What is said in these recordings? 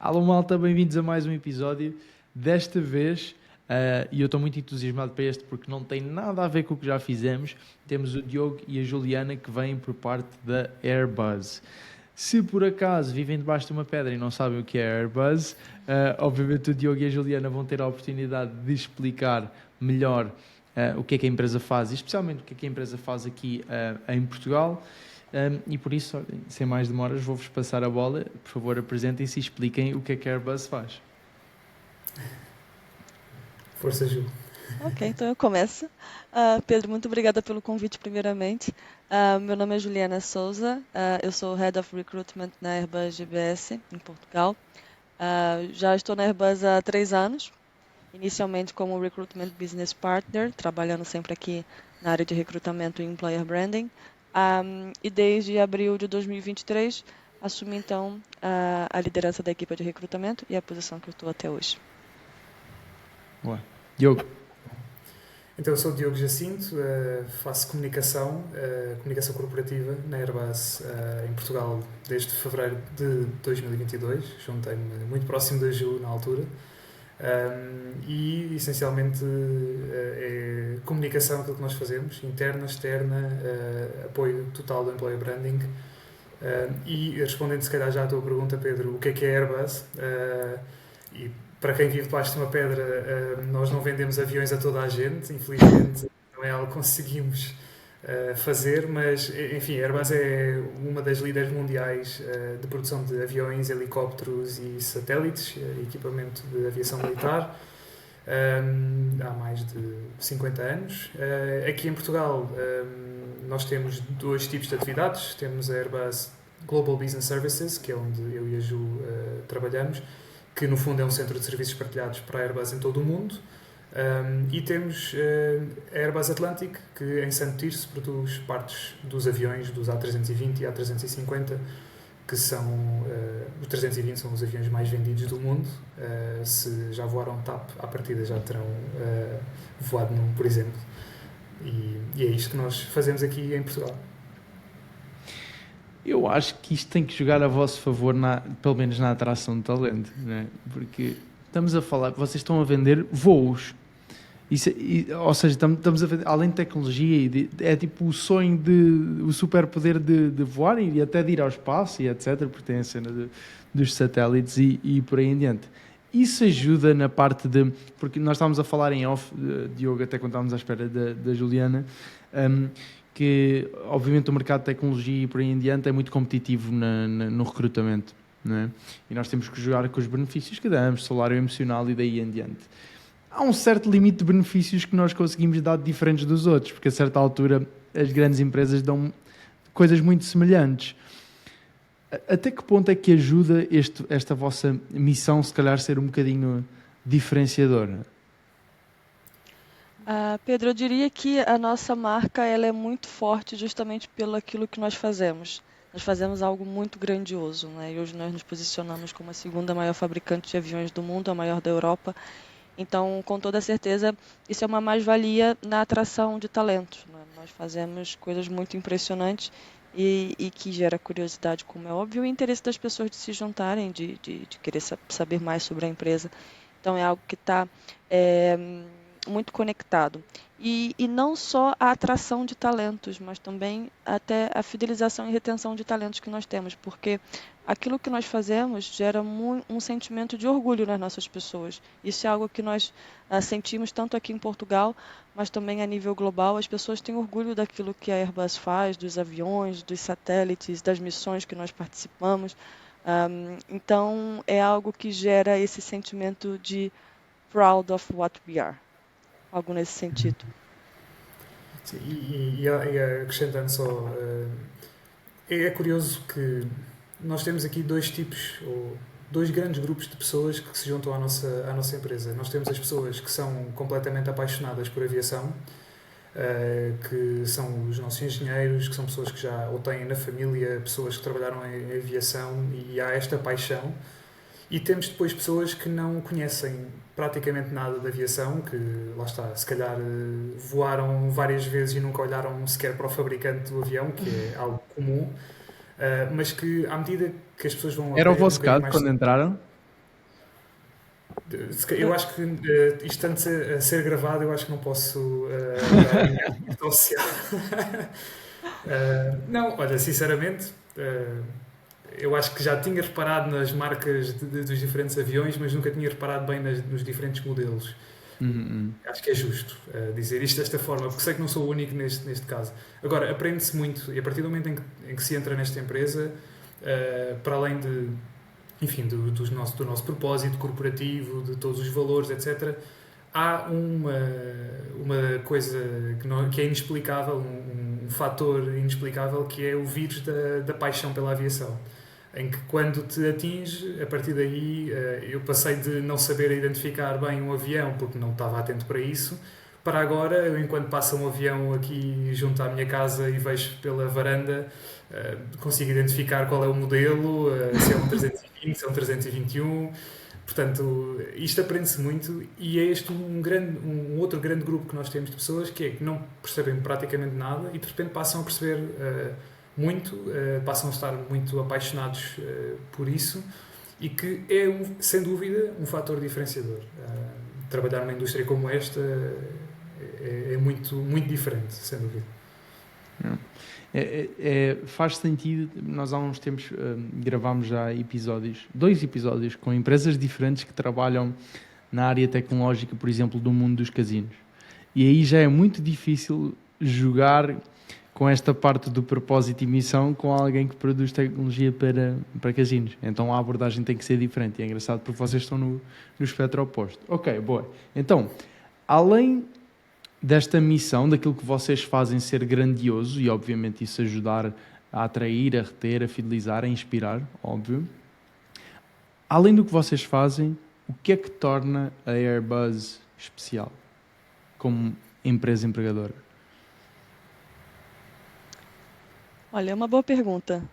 Alô malta, bem-vindos a mais um episódio. Desta vez, e eu estou muito entusiasmado para este porque não tem nada a ver com o que já fizemos, temos o Diogo e a Juliana que vêm por parte da Airbuzz. Se por acaso vivem debaixo de uma pedra e não sabem o que é Airbuzz, obviamente o Diogo e a Juliana vão ter a oportunidade de explicar melhor o que é que a empresa faz e especialmente o que é que a empresa faz aqui em Portugal. E por isso, olhem, sem mais demoras, vou-vos passar a bola. Por favor, apresentem-se e expliquem o que a Airbus faz. Força, Ju. Ok, então eu começo. Pedro, muito obrigada pelo convite, primeiramente. Meu nome é Juliana Souza, eu sou Head of Recruitment na Airbus GBS, em Portugal. Já estou na Airbus há 3 anos, inicialmente como Recruitment Business Partner, trabalhando sempre aqui na área de recrutamento e Employer Branding. E desde abril de 2023, assumi então a liderança da equipe de recrutamento e a posição que eu estou até hoje. Boa. Diogo. Então, eu sou o Diogo Jacinto, faço comunicação corporativa na Airbus em Portugal desde fevereiro de 2022. Juntei-me muito próximo da Ju na altura. E, essencialmente, é comunicação aquilo que nós fazemos, interna, externa, apoio total do Employer Branding. E respondendo, se calhar, já à tua pergunta, Pedro, o que é Airbus? E para quem vive debaixo de uma pedra, nós não vendemos aviões a toda a gente, infelizmente não é algo que conseguimos fazer, mas enfim, a Airbus é uma das líderes mundiais de produção de aviões, helicópteros e satélites, equipamento de aviação militar, há mais de 50 anos. Aqui em Portugal nós temos dois tipos de atividades, temos a Airbus Global Business Services, que é onde eu e a Ju trabalhamos, que no fundo é um centro de serviços partilhados para a Airbus em todo o mundo. E temos a Airbus Atlantic, que em Santo Tirso produz partes dos aviões dos A320 e A350, que são os 320 são os aviões mais vendidos do mundo. Se já voaram TAP, à partida já terão voado num, por exemplo. E é isto que nós fazemos aqui em Portugal. Eu acho que isto tem que jogar a vosso favor, pelo menos na atração de talento, né? Porque estamos a falar, vocês estão a vender voos. Ou seja, estamos a vender, além de tecnologia, é tipo o sonho, o superpoder de voar e até de ir ao espaço e etc. Porque tem a cena dos satélites e por aí em diante. Isso ajuda na parte de. Porque nós estávamos a falar em off, Diogo, até quando estávamos à espera da Juliana. Que obviamente o mercado de tecnologia e por aí em diante é muito competitivo no recrutamento, não é? E nós temos que jogar com os benefícios que damos, salário emocional e daí em diante. Há um certo limite de benefícios que nós conseguimos dar diferentes dos outros, porque a certa altura as grandes empresas dão coisas muito semelhantes. Até que ponto é que ajuda esta vossa missão, se calhar, ser um bocadinho diferenciadora? Pedro, eu diria que a nossa marca ela é muito forte justamente pelo aquilo que nós fazemos. Nós fazemos algo muito grandioso, né? E hoje nós nos posicionamos como a segunda maior fabricante de aviões do mundo, a maior da Europa. Então, com toda certeza, isso é uma mais-valia na atração de talentos, né? Nós fazemos coisas muito impressionantes e que gera curiosidade, como é óbvio, e o interesse das pessoas de se juntarem, de querer saber mais sobre a empresa. Então, é algo que está muito conectado. E não só a atração de talentos, mas também até a fidelização e retenção de talentos que nós temos, porque aquilo que nós fazemos gera um sentimento de orgulho nas nossas pessoas. Isso é algo que nós sentimos tanto aqui em Portugal, mas também a nível global. As pessoas têm orgulho daquilo que a Airbus faz, dos aviões, dos satélites, das missões que nós participamos. Então, é algo que gera esse sentimento de proud of what we are. Algo nesse sentido. Sim, e acrescentando só, é curioso que nós temos aqui dois tipos, ou dois grandes grupos de pessoas que se juntam à nossa empresa. Nós temos as pessoas que são completamente apaixonadas por aviação, que são os nossos engenheiros, que são pessoas que já ou têm na família pessoas que trabalharam em aviação e há esta paixão. E temos depois pessoas que não conhecem praticamente nada de aviação, que, lá está, se calhar voaram várias vezes e nunca olharam sequer para o fabricante do avião, que é algo comum, mas que, à medida que as pessoas vão Era o aprendendo um vosso bocadinho caso mais... quando entraram? Eu acho que isto estando a ser gravado, eu acho que não posso dar a minha rede social. Não, olha, sinceramente, eu acho que já tinha reparado nas marcas dos diferentes aviões, mas nunca tinha reparado bem nos diferentes modelos. Acho que é justo dizer isto desta forma, porque sei que não sou o único neste caso. Agora, aprende-se muito, e a partir do momento em que se entra nesta empresa, para além de, enfim, do nosso propósito corporativo, de todos os valores, etc., há uma coisa que é inexplicável, um fator inexplicável, que é o vírus da paixão pela aviação. Em que quando te atinge, a partir daí eu passei de não saber identificar bem um avião porque não estava atento para isso, para agora, eu, enquanto passa um avião aqui junto à minha casa e vejo pela varanda, consigo identificar qual é o modelo, se é um 320, se é um 321. Portanto, isto aprende-se muito, e é este um outro grande grupo que nós temos de pessoas que não percebem praticamente nada e de repente passam a perceber muito, passam a estar muito apaixonados por isso, e que é, sem dúvida, um fator diferenciador. Trabalhar numa indústria como esta é muito, muito diferente, sem dúvida. Faz sentido. Nós há uns tempos gravámos já dois episódios com empresas diferentes que trabalham na área tecnológica, por exemplo, do mundo dos casinos. E aí já é muito difícil jogar com esta parte do propósito e missão com alguém que produz tecnologia para casinos. Então a abordagem tem que ser diferente. E é engraçado porque vocês estão no espectro oposto. Ok, boa. Então, além desta missão, daquilo que vocês fazem ser grandioso, e obviamente isso ajudar a atrair, a reter, a fidelizar, a inspirar, óbvio. Além do que vocês fazem, o que é que torna a Airbus especial como empresa empregadora? Olha, é uma boa pergunta.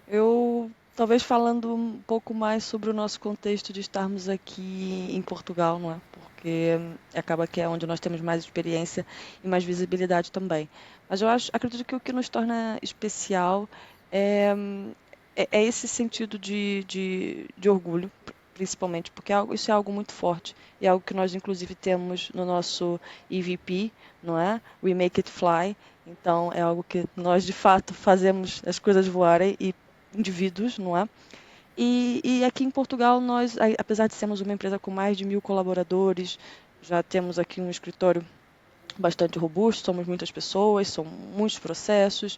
Eu, talvez falando um pouco mais sobre o nosso contexto de estarmos aqui em Portugal, não é? Porque acaba que é onde nós temos mais experiência e mais visibilidade também. Mas acredito que o que nos torna especial é, é esse sentido de orgulho, principalmente, porque isso é algo muito forte e é algo que nós, inclusive, temos no nosso EVP, não é? We Make It Fly. Então, é algo que nós, de fato, fazemos as coisas voarem, e indivíduos, não é? E aqui em Portugal, nós, apesar de sermos uma empresa com mais de 1.000 colaboradores, já temos aqui um escritório bastante robusto, somos muitas pessoas, são muitos processos,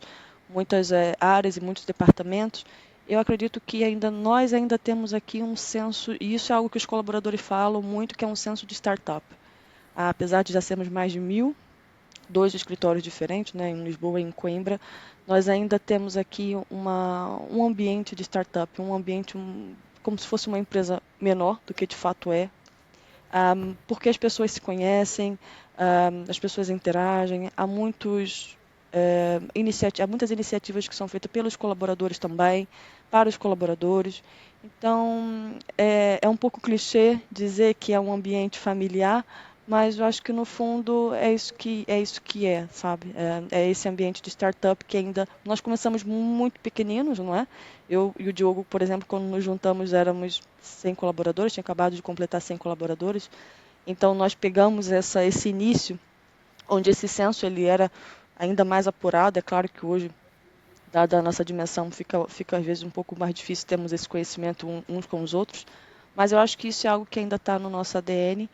muitas áreas e muitos departamentos. Eu acredito que nós ainda temos aqui um senso, e isso é algo que os colaboradores falam muito, que é um senso de startup. Apesar de já sermos mais de 1.000, 2 escritórios diferentes, né, em Lisboa e em Coimbra, nós ainda temos aqui um ambiente de startup, um ambiente como se fosse uma empresa menor do que de fato é, porque as pessoas se conhecem, as pessoas interagem, há muitas iniciativas que são feitas pelos colaboradores também, para os colaboradores. Então, é um pouco clichê dizer que é um ambiente familiar, mas eu acho que no fundo é isso que é, sabe? É esse ambiente de startup que ainda nós começamos muito pequeninos, não é? Eu e o Diogo, por exemplo, quando nos juntamos éramos 100 colaboradores, tinha acabado de completar 100 colaboradores. Então nós pegamos esse início, onde esse senso ele era ainda mais apurado. É claro que hoje, dada a nossa dimensão, fica às vezes um pouco mais difícil termos esse conhecimento uns com os outros, mas eu acho que isso é algo que ainda está no nosso ADN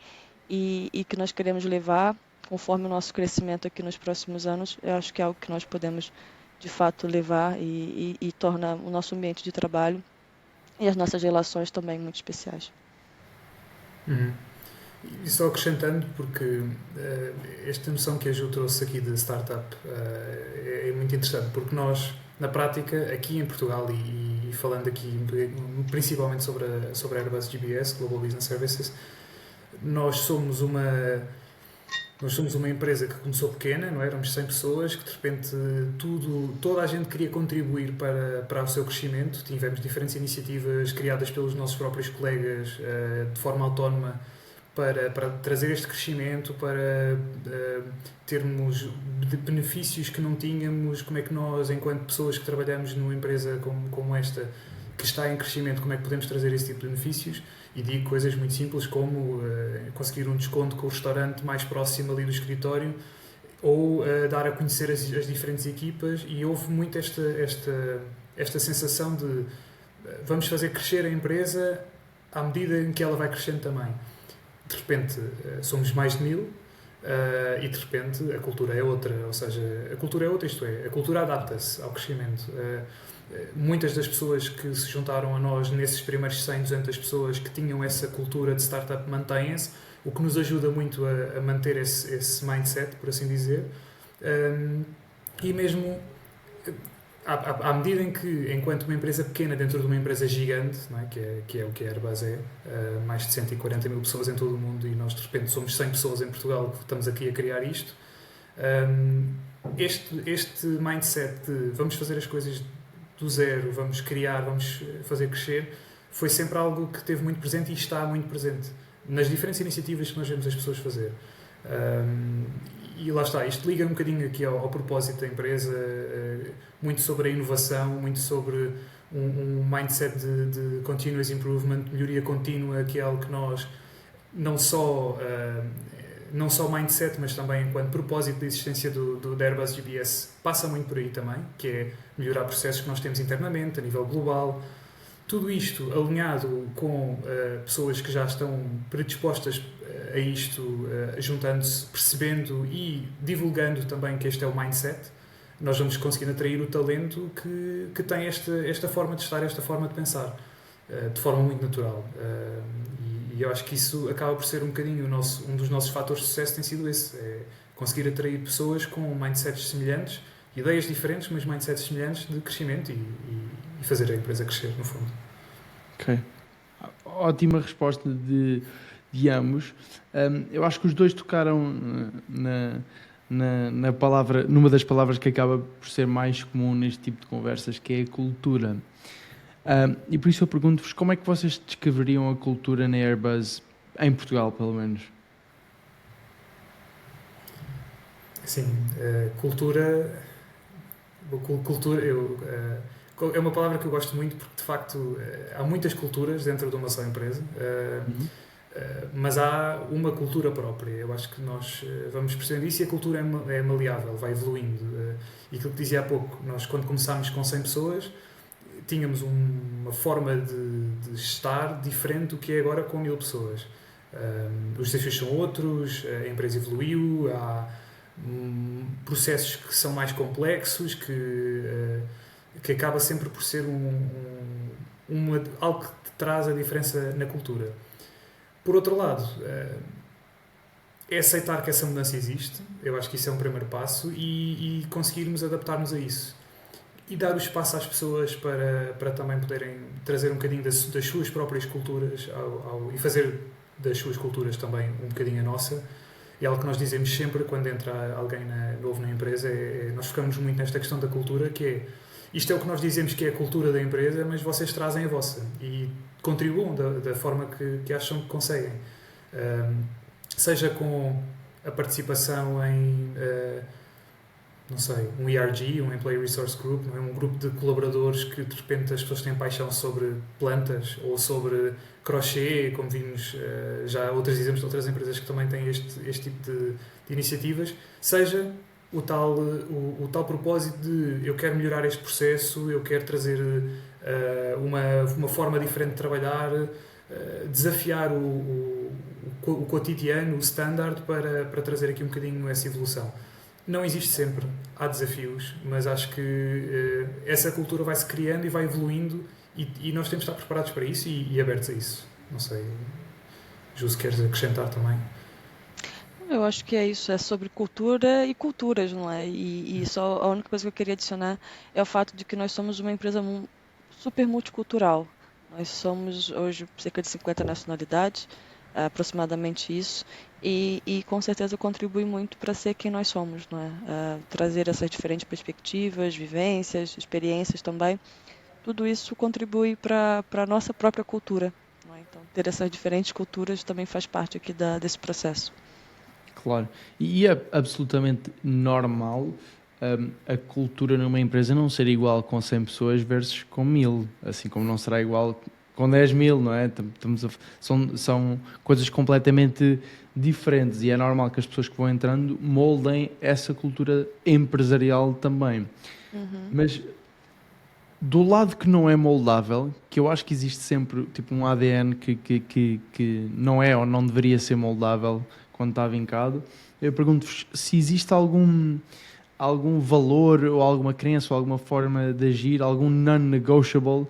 e que nós queremos levar conforme o nosso crescimento aqui nos próximos anos. Eu acho que é algo que nós podemos, de fato, levar e torna o nosso ambiente de trabalho e as nossas relações também muito especiais. E só acrescentando, porque esta noção que a Ju trouxe aqui de startup é muito interessante, porque nós, na prática, aqui em Portugal, e falando aqui principalmente sobre a Airbus GBS, Global Business Services, nós somos uma empresa que começou pequena, não é? Éramos 100 pessoas, que de repente toda a gente queria contribuir para o seu crescimento. Tivemos diferentes iniciativas criadas pelos nossos próprios colegas de forma autónoma para trazer este crescimento, para termos benefícios que não tínhamos. Como é que nós, enquanto pessoas que trabalhamos numa empresa como esta, que está em crescimento, como é que podemos trazer esse tipo de benefícios, e digo coisas muito simples como conseguir um desconto com o restaurante mais próximo ali do escritório, ou dar a conhecer as diferentes equipas, e houve muito esta sensação de vamos fazer crescer a empresa à medida em que ela vai crescendo também. De repente somos mais de 1000 e de repente a cultura é outra, ou seja, a cultura é outra, isto é, a cultura adapta-se ao crescimento. Muitas das pessoas que se juntaram a nós nesses primeiros 100, 200 pessoas que tinham essa cultura de startup mantêm-se, o que nos ajuda muito a manter esse mindset, por assim dizer. E mesmo à medida em que, enquanto uma empresa pequena dentro de uma empresa gigante, não é? Que é o que a Airbus é, mais de 140 mil pessoas em todo o mundo, e nós de repente somos 100 pessoas em Portugal que estamos aqui a criar isto, este mindset de vamos fazer as coisas do zero, vamos criar, vamos fazer crescer, foi sempre algo que esteve muito presente e está muito presente nas diferentes iniciativas que nós vemos as pessoas fazer. E lá está, isto liga um bocadinho aqui ao propósito da empresa, muito sobre a inovação, muito sobre um mindset de continuous improvement, melhoria contínua, que é algo que nós, não só mindset, mas também enquanto propósito de existência da Airbus GBS, passa muito por aí também, que é melhorar processos que nós temos internamente, a nível global. Tudo isto alinhado com pessoas que já estão predispostas a isto, juntando-se, percebendo e divulgando também que este é o mindset, nós vamos conseguir atrair o talento que tem esta forma de estar, esta forma de pensar, de forma muito natural. E eu acho que isso acaba por ser um bocadinho um dos nossos fatores de sucesso, tem sido esse, é conseguir atrair pessoas com mindsets semelhantes, ideias diferentes, mas mindsets semelhantes de crescimento e fazer a empresa crescer, no fundo. Ok. Ótima resposta de ambos. Eu acho que os dois tocaram na palavra, numa das palavras que acaba por ser mais comum neste tipo de conversas, que é a cultura. E por isso eu pergunto-vos como é que vocês descreveriam a cultura na Airbus, em Portugal, pelo menos? Sim, cultura é uma palavra que eu gosto muito porque, de facto, há muitas culturas dentro de uma só empresa, mas há uma cultura própria. Eu acho que nós vamos percebendo isso, e a cultura é maleável, vai evoluindo. E aquilo que dizia há pouco, nós quando começámos com 100 pessoas, tínhamos uma forma de estar diferente do que é agora com 1000 pessoas. Os desafios são outros, a empresa evoluiu, há processos que são mais complexos, que acaba sempre por ser algo que traz a diferença na cultura. Por outro lado, é aceitar que essa mudança existe. Eu acho que isso é um primeiro passo, e conseguirmos adaptar-nos a isso e dar o espaço às pessoas para também poderem trazer um bocadinho das suas próprias culturas e fazer das suas culturas também um bocadinho a nossa. É algo que nós dizemos sempre quando entra alguém novo na empresa, nós focamos muito nesta questão da cultura, que é isto é o que nós dizemos que é a cultura da empresa, mas vocês trazem a vossa e contribuam da forma que acham que conseguem. Seja com a participação em, não sei, um ERG, um Employee Resource Group, não é? Um grupo de colaboradores que de repente as pessoas têm paixão sobre plantas ou sobre crochê, como vimos já outros exemplos de outras empresas que também têm este tipo de iniciativas. Seja o tal propósito de eu quero melhorar este processo, eu quero trazer uma forma diferente de trabalhar, desafiar o cotidiano, o standard, para trazer aqui um bocadinho essa evolução. Não existe sempre, há desafios, mas acho que essa cultura vai-se criando e vai evoluindo, e nós temos de estar preparados para isso e abertos a isso. Não sei, Ju, se queres acrescentar também. Eu acho que é isso, é sobre cultura e culturas, não é? E só a única coisa que eu queria adicionar é o fato de que nós somos uma empresa super multicultural. Nós somos hoje cerca de 50 nacionalidades, aproximadamente isso, e com certeza contribui muito para ser quem nós somos, não é? Trazer essas diferentes perspectivas, vivências, experiências também. Tudo isso contribui para a nossa própria cultura, não é? Então, ter essas diferentes culturas também faz parte aqui desse processo. Claro, e é absolutamente normal a cultura numa empresa não ser igual com 100 pessoas versus com 1000, assim como não será igual com 10.000, não é? São coisas completamente diferentes e é normal que as pessoas que vão entrando moldem essa cultura empresarial também. Mas do lado que não é moldável, que eu acho que existe sempre tipo um ADN que não é ou não deveria ser moldável quando está vincado, eu pergunto-vos se existe algum valor ou alguma crença ou alguma forma de agir, algum non-negotiable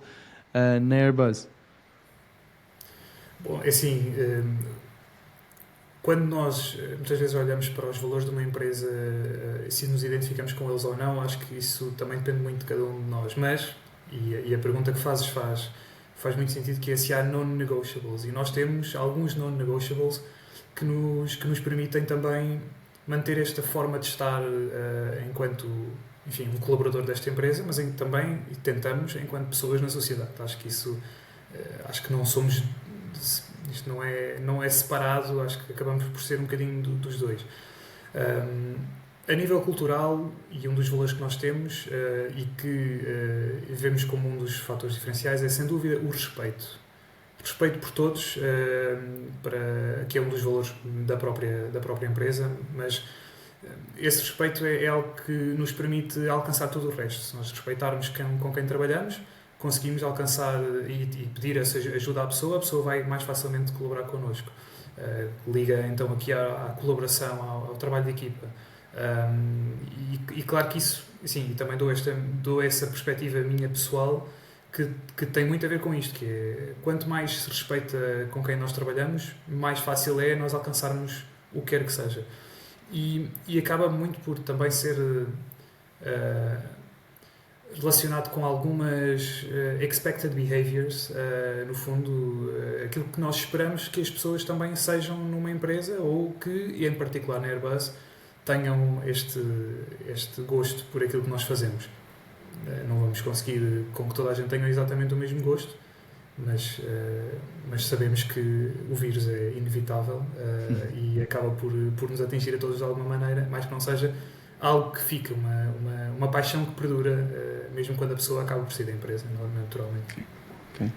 na Airbus. Bom, é assim, quando nós muitas vezes olhamos para os valores de uma empresa, se nos identificamos com eles ou não, acho que isso também depende muito de cada um de nós. Mas, e a pergunta que fazes faz muito sentido, que é se há non-negotiables. E nós temos alguns non-negotiables que nos permitem também manter esta forma de estar enquanto, enfim, um colaborador desta empresa, mas também tentamos enquanto pessoas na sociedade. Acho que isso, acho que não somos, isto não é separado, acho que acabamos por ser um bocadinho dos dois. A nível cultural, e um dos valores que nós temos e que vemos como um dos fatores diferenciais é, sem dúvida, o respeito. Respeito por todos, que é um dos valores da própria empresa, mas esse respeito é algo que nos permite alcançar todo o resto. Se nós respeitarmos com quem trabalhamos, conseguimos alcançar e pedir essa ajuda à pessoa, a pessoa vai mais facilmente colaborar connosco. Liga então aqui à colaboração, ao trabalho de equipa. E claro que isso, sim, e também dou essa perspectiva minha pessoal, que tem muito a ver com isto, que é, quanto mais se respeita com quem nós trabalhamos, mais fácil é nós alcançarmos o que quer que seja. E acaba muito por também ser relacionado com algumas expected behaviors, no fundo, aquilo que nós esperamos que as pessoas também sejam numa empresa, ou que, em particular na Airbus, tenham este gosto por aquilo que nós fazemos. Não vamos conseguir com que toda a gente tenha exatamente o mesmo gosto, mas sabemos que o vírus é inevitável e acaba por nos atingir a todos de alguma maneira, mais que não seja algo que fica, uma paixão que perdura, mesmo quando a pessoa acaba por sair da empresa, naturalmente. Okay.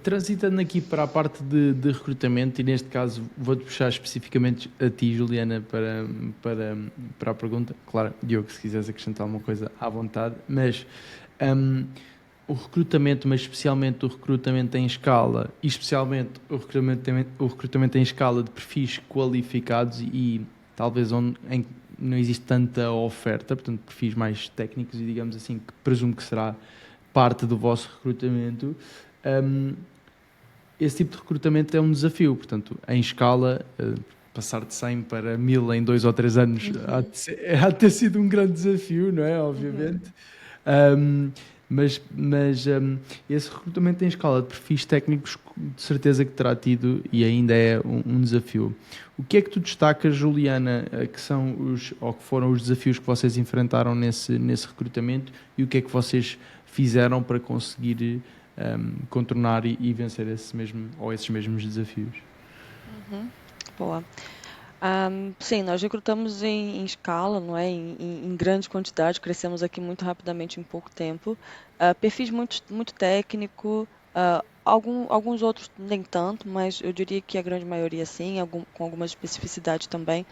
Transitando aqui para a parte de recrutamento, e neste caso vou-te puxar especificamente a ti, Juliana, para a pergunta. Claro, Diogo, se quiseres acrescentar alguma coisa, à vontade, mas o recrutamento, mas especialmente o recrutamento em escala, e especialmente o recrutamento em escala de perfis qualificados e talvez em que não existe tanta oferta, portanto perfis mais técnicos e digamos assim, que presumo que será parte do vosso recrutamento. Esse tipo de recrutamento é um desafio, portanto, em escala, passar de 100 para 1000 em 2 ou 3 anos há de ter sido um grande desafio, não é? Obviamente. Mas esse recrutamento em escala de perfis técnicos, de certeza que terá tido e ainda é um desafio. O que é que tu destacas, Juliana, que foram os desafios que vocês enfrentaram nesse recrutamento e o que é que vocês fizeram para conseguir contornar e vencer esses mesmos desafios? Boa. Sim, nós recrutamos em escala, não é? Em grande quantidade, crescemos aqui muito rapidamente em pouco tempo. Perfis muito técnico, alguns outros nem tanto, mas eu diria que a grande maioria sim, com alguma especificidade também.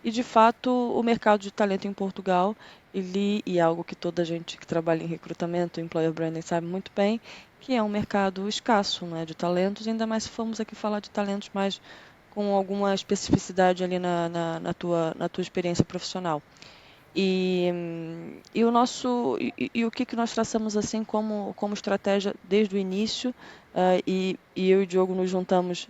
E de fato, o mercado de talento em Portugal, e é algo que toda gente que trabalha em recrutamento, employer branding, sabe muito bem, que é um mercado escasso, né, de talentos, ainda mais se formos aqui falar de talentos mais com alguma especificidade ali na tua experiência profissional. E o que nós traçamos assim como estratégia desde o início, e eu e o Diogo nos juntamos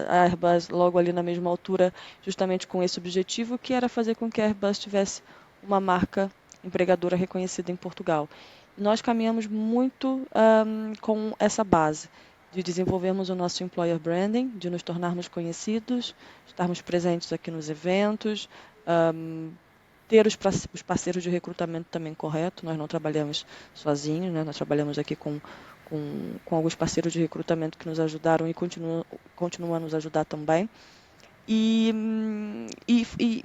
à Airbus logo ali na mesma altura, justamente com esse objetivo, que era fazer com que a Airbus tivesse uma marca empregadora reconhecida em Portugal. Nós caminhamos muito com essa base de desenvolvermos o nosso employer branding, de nos tornarmos conhecidos, estarmos presentes aqui nos eventos, ter os parceiros de recrutamento também correto. Nós não trabalhamos sozinhos, né? Nós trabalhamos aqui com alguns parceiros de recrutamento que nos ajudaram e continuam a nos ajudar também. E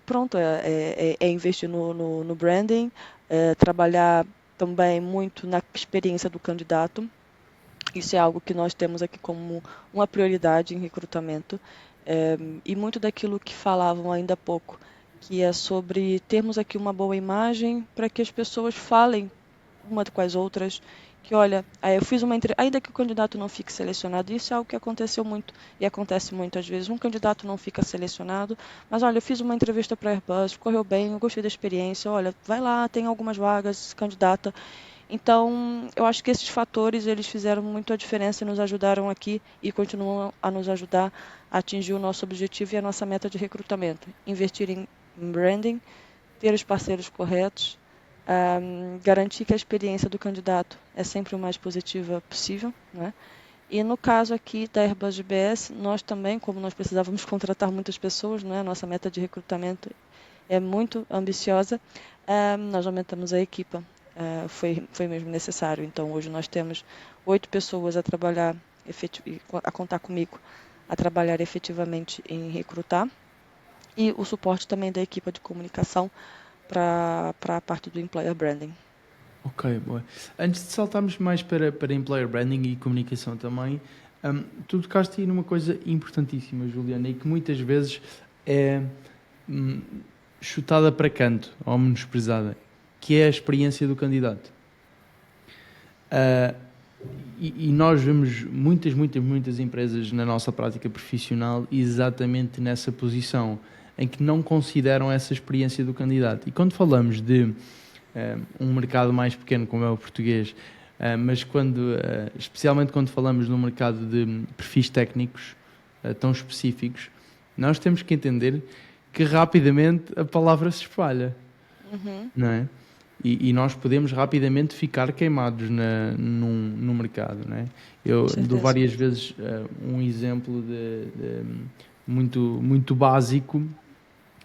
pronto, é investir no branding, trabalhar também muito na experiência do candidato. Isso é algo que nós temos aqui como uma prioridade em recrutamento. E muito daquilo que falavam ainda há pouco, que é sobre termos aqui uma boa imagem para que as pessoas falem uma com as outras, que olha, eu fiz uma entrevista, ainda que o candidato não fique selecionado, isso é algo que aconteceu muito e acontece muito às vezes, um candidato não fica selecionado, mas olha, eu fiz uma entrevista para a Airbus, correu bem, eu gostei da experiência, olha, vai lá, tem algumas vagas, candidata. Então, eu acho que esses fatores, eles fizeram muito a diferença e nos ajudaram aqui e continuam a nos ajudar a atingir o nosso objetivo e a nossa meta de recrutamento. Investir em branding, ter os parceiros corretos, garantir que a experiência do candidato é sempre o mais positiva possível, né? E no caso aqui da Airbus GBS, nós também, como nós precisávamos contratar muitas pessoas, né? Nossa meta de recrutamento é muito ambiciosa, nós aumentamos a equipa. Foi mesmo necessário. Então, hoje nós temos 8 pessoas a trabalhar, a contar comigo, a trabalhar efetivamente em recrutar. E o suporte também da equipa de comunicação para a parte do employer branding. Ok, boa. Antes de saltarmos mais para employer branding e comunicação também, tu tocaste aí numa coisa importantíssima, Juliana, e que muitas vezes é chutada para canto ou menosprezada, que é a experiência do candidato. E nós vemos muitas empresas na nossa prática profissional exatamente nessa posição, em que não consideram essa experiência do candidato. E quando falamos de um mercado mais pequeno como é o português, mas especialmente quando falamos num mercado de perfis técnicos tão específicos, nós temos que entender que rapidamente a palavra se espalha, não é? E nós podemos rapidamente ficar queimados no mercado, não é? Eu dou várias vezes um exemplo muito básico,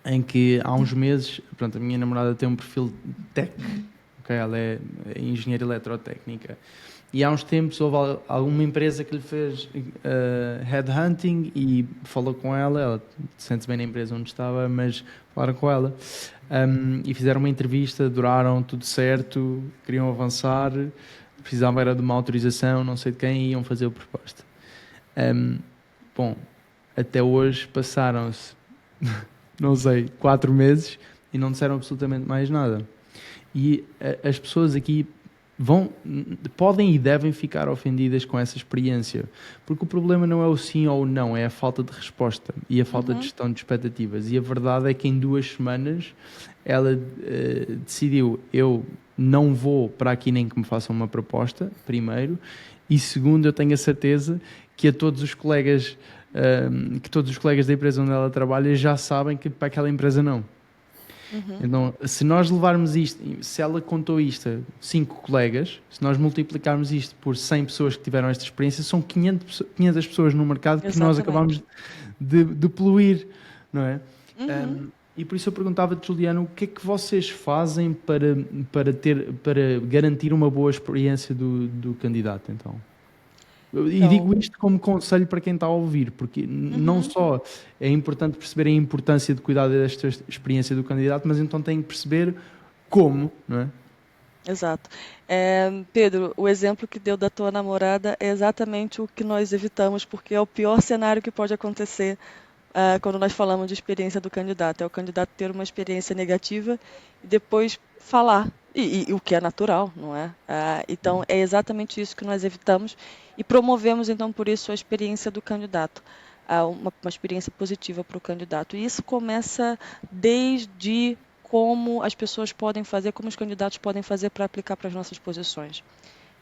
em que há uns meses, pronto, a minha namorada tem um perfil técnico, okay? Ela é engenheira eletrotécnica, e há uns tempos houve alguma empresa que lhe fez headhunting e falou com ela sente-se bem na empresa onde estava, mas falaram com ela e fizeram uma entrevista, duraram tudo certo, queriam avançar, precisavam era de uma autorização, não sei de quem, e iam fazer a proposta. Bom, até hoje passaram-se não sei, 4 meses e não disseram absolutamente mais nada. E as pessoas aqui podem e devem ficar ofendidas com essa experiência, porque o problema não é o sim ou o não, é a falta de resposta e a falta de gestão de expectativas. E a verdade é que em 2 semanas ela decidiu: eu não vou para aqui nem que me façam uma proposta, primeiro, e segundo, eu tenho a certeza que todos os colegas da empresa onde ela trabalha já sabem que para aquela empresa não. Então, se nós levarmos isto, se ela contou isto a 5 colegas, se nós multiplicarmos isto por 100 pessoas que tiveram esta experiência, são 500 pessoas no mercado que nós acabamos de poluir, não é? E por isso eu perguntava-te, Juliana, o que é que vocês fazem para garantir uma boa experiência do candidato, então? E digo isto como conselho para quem está a ouvir, porque não só é importante perceber a importância de cuidar desta experiência do candidato, mas então tem que perceber como, não é? Exato. Pedro, o exemplo que deu da tua namorada é exatamente o que nós evitamos, porque é o pior cenário que pode acontecer quando nós falamos de experiência do candidato. É o candidato ter uma experiência negativa e depois falar. E o que é natural, não é? Então, é exatamente isso que nós evitamos e promovemos, então, por isso, a experiência do candidato. Uma experiência positiva para o candidato. E isso começa desde como as pessoas podem fazer, como os candidatos podem fazer para aplicar para as nossas posições.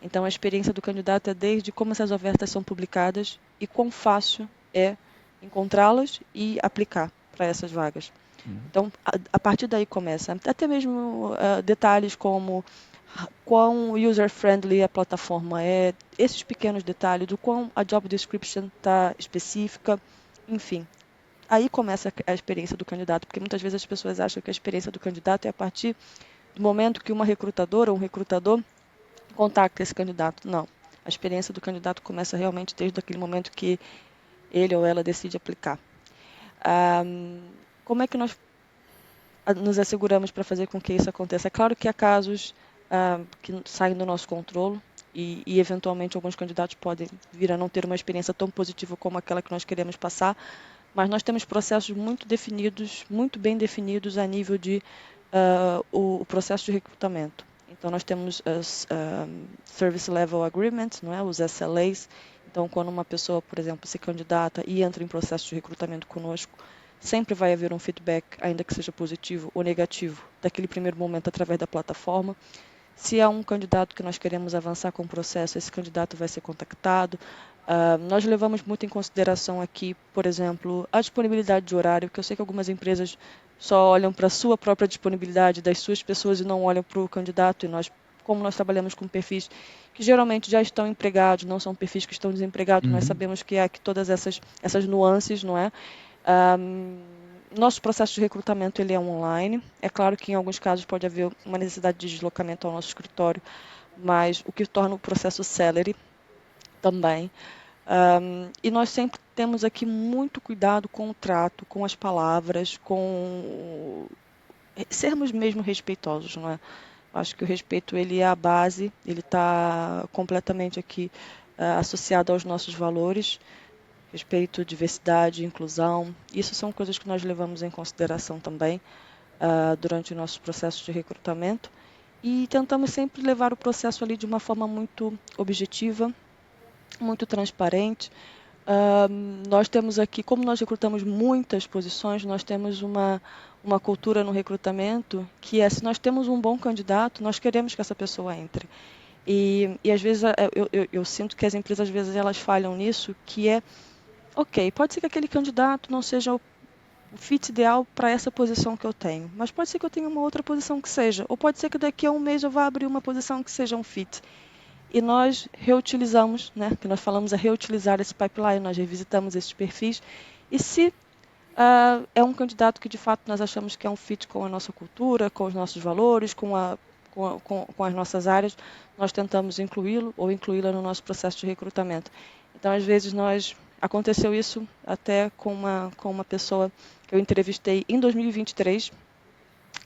Então, a experiência do candidato é desde como essas ofertas são publicadas e quão fácil é encontrá-las e aplicar para essas vagas. Então, a partir daí começa. Até mesmo detalhes como quão user-friendly a plataforma é, esses pequenos detalhes, do quão a job description está específica, enfim. Aí começa a experiência do candidato, porque muitas vezes as pessoas acham que a experiência do candidato é a partir do momento que uma recrutadora ou um recrutador contacta esse candidato. Não. A experiência do candidato começa realmente desde aquele momento que ele ou ela decide aplicar. Como é que nós nos asseguramos para fazer com que isso aconteça? É claro que há casos que saem do nosso controle e, eventualmente, alguns candidatos podem vir a não ter uma experiência tão positiva como aquela que nós queremos passar, mas nós temos processos muito definidos, muito bem definidos a nível de o processo de recrutamento. Então, nós temos os Service Level Agreements, não é? Os SLAs. Então, quando uma pessoa, por exemplo, se candidata e entra em processo de recrutamento conosco, sempre vai haver um feedback, ainda que seja positivo ou negativo, daquele primeiro momento através da plataforma. Se há um candidato que nós queremos avançar com o processo, esse candidato vai ser contactado. Nós levamos muito em consideração aqui, por exemplo, a disponibilidade de horário, que eu sei que algumas empresas só olham para a sua própria disponibilidade das suas pessoas e não olham para o candidato. E nós, como nós trabalhamos com perfis que geralmente já estão empregados, não são perfis que estão desempregados, nós sabemos que há aqui todas essas nuances, não é? Nosso processo de recrutamento ele é online. É claro que em alguns casos pode haver uma necessidade de deslocamento ao nosso escritório, mas o que torna o processo célere também. E nós sempre temos aqui muito cuidado com o trato, com as palavras, com sermos mesmo respeitosos, não é? Acho que o respeito ele é a base, ele está completamente aqui associado aos nossos valores. Respeito, diversidade, inclusão. Isso são coisas que nós levamos em consideração também durante o nosso processo de recrutamento. E tentamos sempre levar o processo ali de uma forma muito objetiva, muito transparente. Nós temos aqui, como nós recrutamos muitas posições, nós temos uma cultura no recrutamento que é, se nós temos um bom candidato, nós queremos que essa pessoa entre. E às vezes eu sinto que as empresas, às vezes, elas falham nisso, que é, ok, pode ser que aquele candidato não seja o fit ideal para essa posição que eu tenho, mas pode ser que eu tenha uma outra posição que seja, ou pode ser que daqui a um mês eu vá abrir uma posição que seja um fit. E nós reutilizamos, né, que nós falamos é reutilizar esse pipeline, nós revisitamos esses perfis, e se é um candidato que de fato nós achamos que é um fit com a nossa cultura, com os nossos valores, com as nossas áreas, nós tentamos incluí-lo ou incluí-la no nosso processo de recrutamento. Então, às vezes, aconteceu isso até com uma pessoa que eu entrevistei em 2023.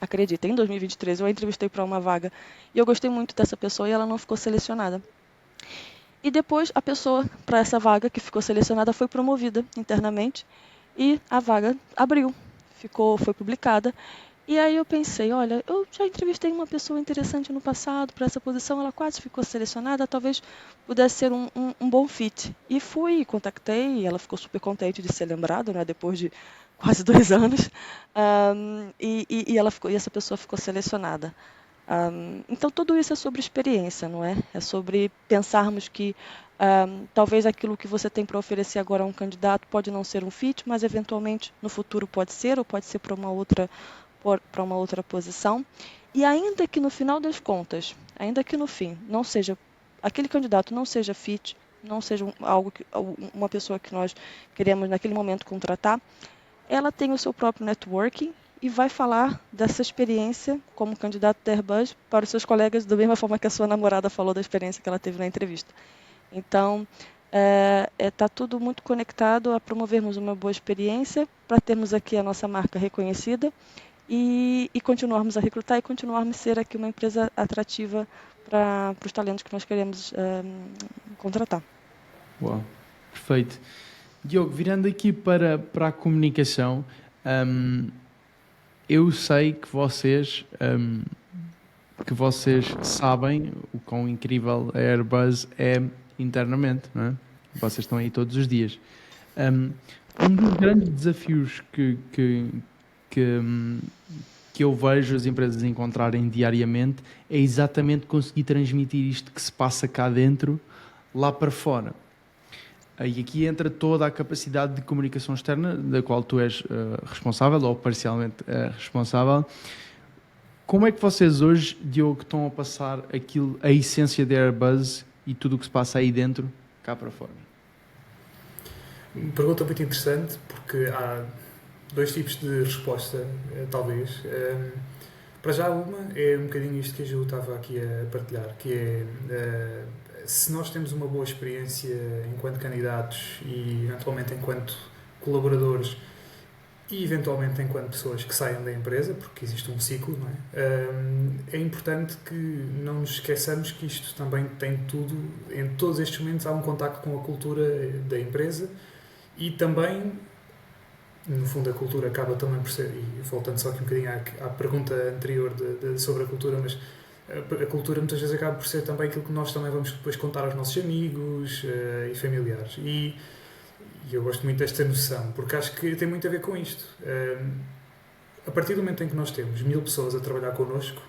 Acredita, em 2023 eu a entrevistei para uma vaga e eu gostei muito dessa pessoa e ela não ficou selecionada. E depois a pessoa para essa vaga que ficou selecionada foi promovida internamente e a vaga abriu, foi publicada. E aí eu pensei, olha, eu já entrevistei uma pessoa interessante no passado para essa posição, ela quase ficou selecionada, talvez pudesse ser um bom fit. E fui, contactei, e ela ficou super contente de ser lembrada, né, depois de quase 2 anos, e essa pessoa ficou selecionada. Então, tudo isso é sobre experiência, não é? É sobre pensarmos que talvez aquilo que você tem para oferecer agora a um candidato pode não ser um fit, mas eventualmente no futuro pode ser, ou pode ser para uma outra posição. E ainda que no final das contas, ainda que no fim, não seja aquele candidato não seja fit, não seja uma pessoa que nós queremos naquele momento contratar, ela tem o seu próprio networking e vai falar dessa experiência como candidato da Airbus para os seus colegas, da mesma forma que a sua namorada falou da experiência que ela teve na entrevista. Então, está tudo muito conectado a promovermos uma boa experiência, para termos aqui a nossa marca reconhecida e continuarmos a recrutar e continuarmos a ser aqui uma empresa atrativa para os talentos que nós queremos contratar. Uau, perfeito. Diogo, virando aqui para a comunicação, eu sei que vocês sabem o quão incrível a Airbus é internamente, não é? Vocês estão aí todos os dias. Um dos grandes desafios que eu vejo as empresas encontrarem diariamente é exatamente conseguir transmitir isto que se passa cá dentro, lá para fora. E aqui entra toda a capacidade de comunicação externa, da qual tu és responsável, ou parcialmente responsável. Como é que vocês hoje, Diogo, estão a passar a essência da Airbus e tudo o que se passa aí dentro, cá para fora? Pergunta muito interessante, porque há dois tipos de resposta, talvez. Para já, uma é um bocadinho isto que a Ju estava aqui a partilhar, que é se nós temos uma boa experiência enquanto candidatos e eventualmente enquanto colaboradores e eventualmente enquanto pessoas que saiam da empresa, porque existe um ciclo, não é? É importante que não nos esqueçamos que isto também tem tudo, em todos estes momentos há um contacto com a cultura da empresa e também, no fundo, a cultura acaba também por ser, e voltando só aqui um bocadinho à pergunta anterior sobre a cultura, mas a cultura muitas vezes acaba por ser também aquilo que nós também vamos depois contar aos nossos amigos e familiares. E eu gosto muito desta noção, porque acho que tem muito a ver com isto. A partir do momento em que nós temos 1000 pessoas a trabalhar connosco,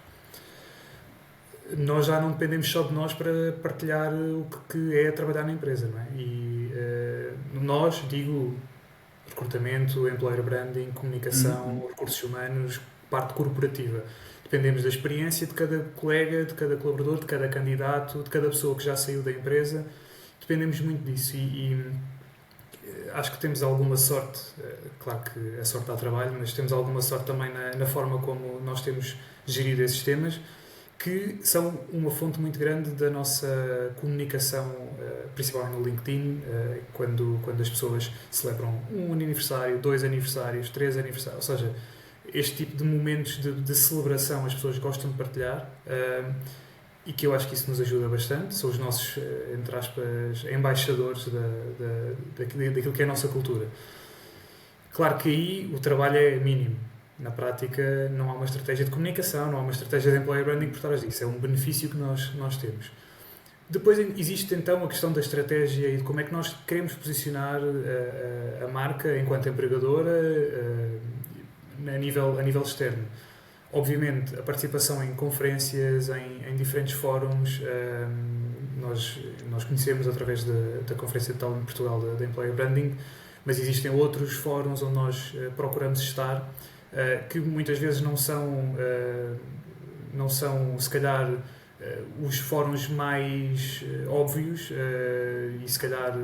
nós já não dependemos só de nós para partilhar o que é trabalhar na empresa, não é? E nós, digo, recrutamento, employer branding, comunicação, recursos humanos, parte corporativa. Dependemos da experiência de cada colega, de cada colaborador, de cada candidato, de cada pessoa que já saiu da empresa. Dependemos muito disso e acho que temos alguma sorte, claro que a sorte dá trabalho, mas temos alguma sorte também na forma como nós temos gerido esses temas, que são uma fonte muito grande da nossa comunicação, principalmente no LinkedIn, quando as pessoas celebram um aniversário, 2 aniversários, 3 aniversários, ou seja, este tipo de momentos de celebração as pessoas gostam de partilhar e que eu acho que isso nos ajuda bastante, são os nossos, entre aspas, embaixadores daquilo que é a nossa cultura. Claro que aí o trabalho é mínimo. Na prática, não há uma estratégia de comunicação, não há uma estratégia de employer branding por trás disso. É um benefício que nós temos. Depois existe então a questão da estratégia e de como é que nós queremos posicionar a marca enquanto empregadora a nível externo. Obviamente, a participação em conferências, em diferentes fóruns, nós conhecemos através da Conferência de Talent de Portugal da Employer Branding, mas existem outros fóruns onde nós procuramos estar, que muitas vezes não são se calhar os fóruns mais óbvios e se calhar